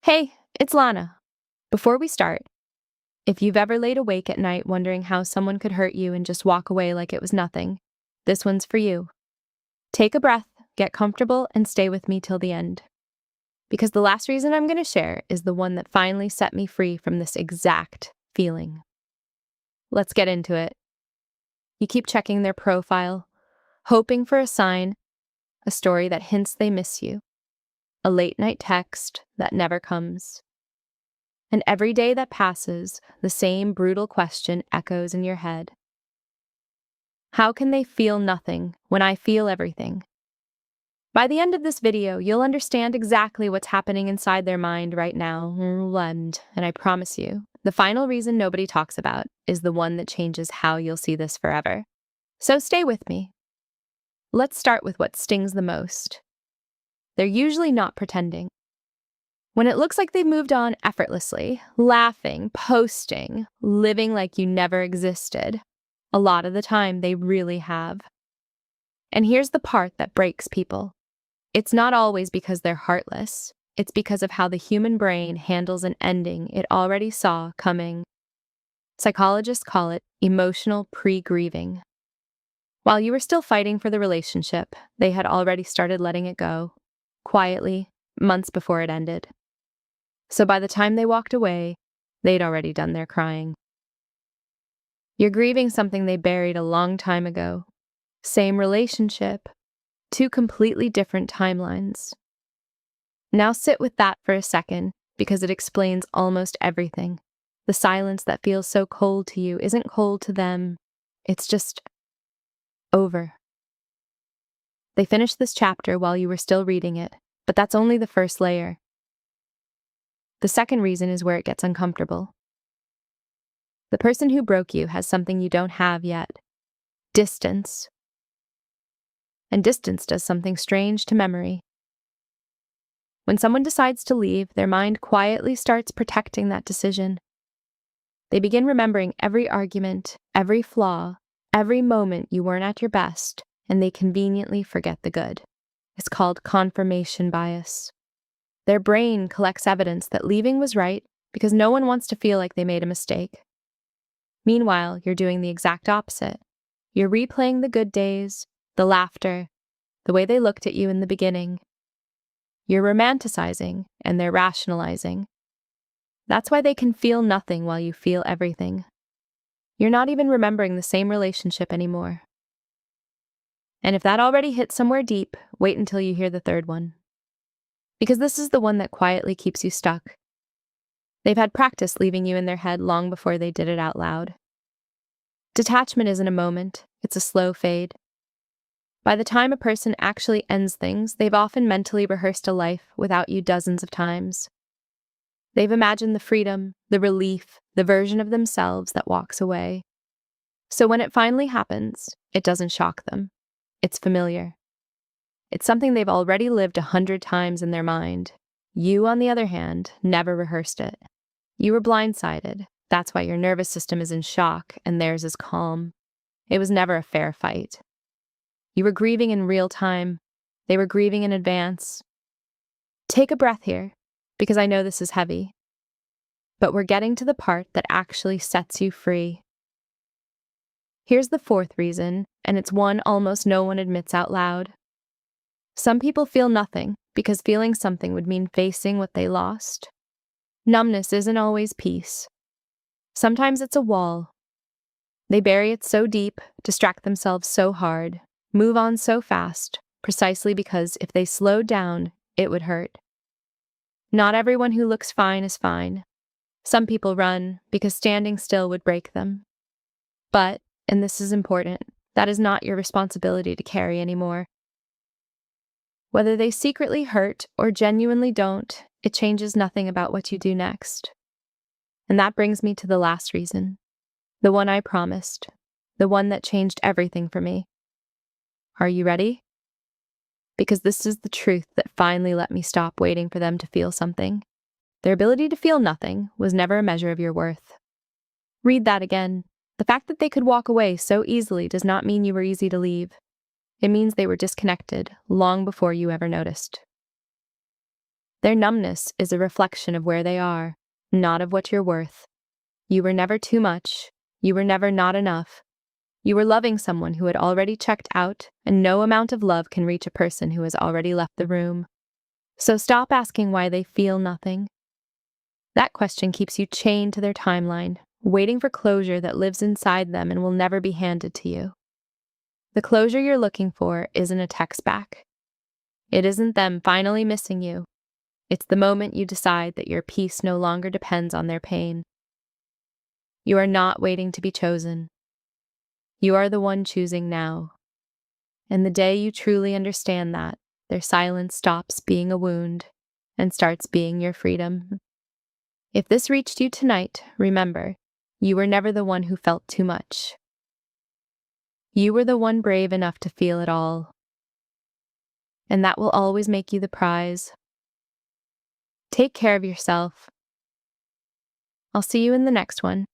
Hey, it's Lana. Before we start, if you've ever laid awake at night wondering how someone could hurt you and just walk away like it was nothing, this one's for you. Take a breath, get comfortable, and stay with me till the end. Because the last reason I'm going to share is the one that finally set me free from this exact feeling. Let's get into it. You keep checking their profile, hoping for a sign, a story that hints they miss you, a late night text that never comes. And every day that passes, the same brutal question echoes in your head. How can they feel nothing when I feel everything? By the end of this video, you'll understand exactly what's happening inside their mind right now, and I promise you, the final reason nobody talks about is the one that changes how you'll see this forever. So stay with me. Let's start with what stings the most. They're usually not pretending. When it looks like they've moved on effortlessly, laughing, posting, living like you never existed, a lot of the time they really have. And here's the part that breaks people. It's not always because they're heartless. It's because of how the human brain handles an ending it already saw coming. Psychologists call it emotional pre-grieving. While you were still fighting for the relationship, they had already started letting it go, quietly, months before it ended. So by the time they walked away, they'd already done their crying. You're grieving something they buried a long time ago. Same relationship, two completely different timelines. Now sit with that for a second, because it explains almost everything. The silence that feels so cold to you isn't cold to them. It's just over. They finished this chapter while you were still reading it, but that's only the first layer. The second reason is where it gets uncomfortable. The person who broke you has something you don't have yet. Distance. And distance does something strange to memory. When someone decides to leave, their mind quietly starts protecting that decision. They begin remembering every argument, every flaw, every moment you weren't at your best, and they conveniently forget the good. It's called confirmation bias. Their brain collects evidence that leaving was right because no one wants to feel like they made a mistake. Meanwhile, you're doing the exact opposite. You're replaying the good days, the laughter, the way they looked at you in the beginning. You're romanticizing, and they're rationalizing. That's why they can feel nothing while you feel everything. You're not even remembering the same relationship anymore. And if that already hit somewhere deep, wait until you hear the third one. Because this is the one that quietly keeps you stuck. They've had practice leaving you in their head long before they did it out loud. Detachment isn't a moment, it's a slow fade. By the time a person actually ends things, they've often mentally rehearsed a life without you dozens of times. They've imagined the freedom, the relief, the version of themselves that walks away. So when it finally happens, it doesn't shock them. It's familiar. It's something they've already lived 100 times in their mind. You, on the other hand, never rehearsed it. You were blindsided. That's why your nervous system is in shock and theirs is calm. It was never a fair fight. You were grieving in real time. They were grieving in advance. Take a breath here, because I know this is heavy. But we're getting to the part that actually sets you free. Here's the fourth reason, and it's one almost no one admits out loud. Some people feel nothing because feeling something would mean facing what they lost. Numbness isn't always peace. Sometimes it's a wall. They bury it so deep, distract themselves so hard, move on so fast, precisely because if they slowed down, it would hurt. Not everyone who looks fine is fine. Some people run because standing still would break them. But, and this is important, that is not your responsibility to carry anymore. Whether they secretly hurt or genuinely don't, it changes nothing about what you do next. And that brings me to the last reason. The one I promised. The one that changed everything for me. Are you ready? Because this is the truth that finally let me stop waiting for them to feel something. Their ability to feel nothing was never a measure of your worth. Read that again. The fact that they could walk away so easily does not mean you were easy to leave. It means they were disconnected long before you ever noticed. Their numbness is a reflection of where they are, not of what you're worth. You were never too much. You were never not enough. You were loving someone who had already checked out, and no amount of love can reach a person who has already left the room. So stop asking why they feel nothing. That question keeps you chained to their timeline, waiting for closure that lives inside them and will never be handed to you. The closure you're looking for isn't a text back. It isn't them finally missing you. It's the moment you decide that your peace no longer depends on their pain. You are not waiting to be chosen. You are the one choosing now. And the day you truly understand that, their silence stops being a wound and starts being your freedom. If this reached you tonight, remember, you were never the one who felt too much. You were the one brave enough to feel it all. And that will always make you the prize. Take care of yourself. I'll see you in the next one.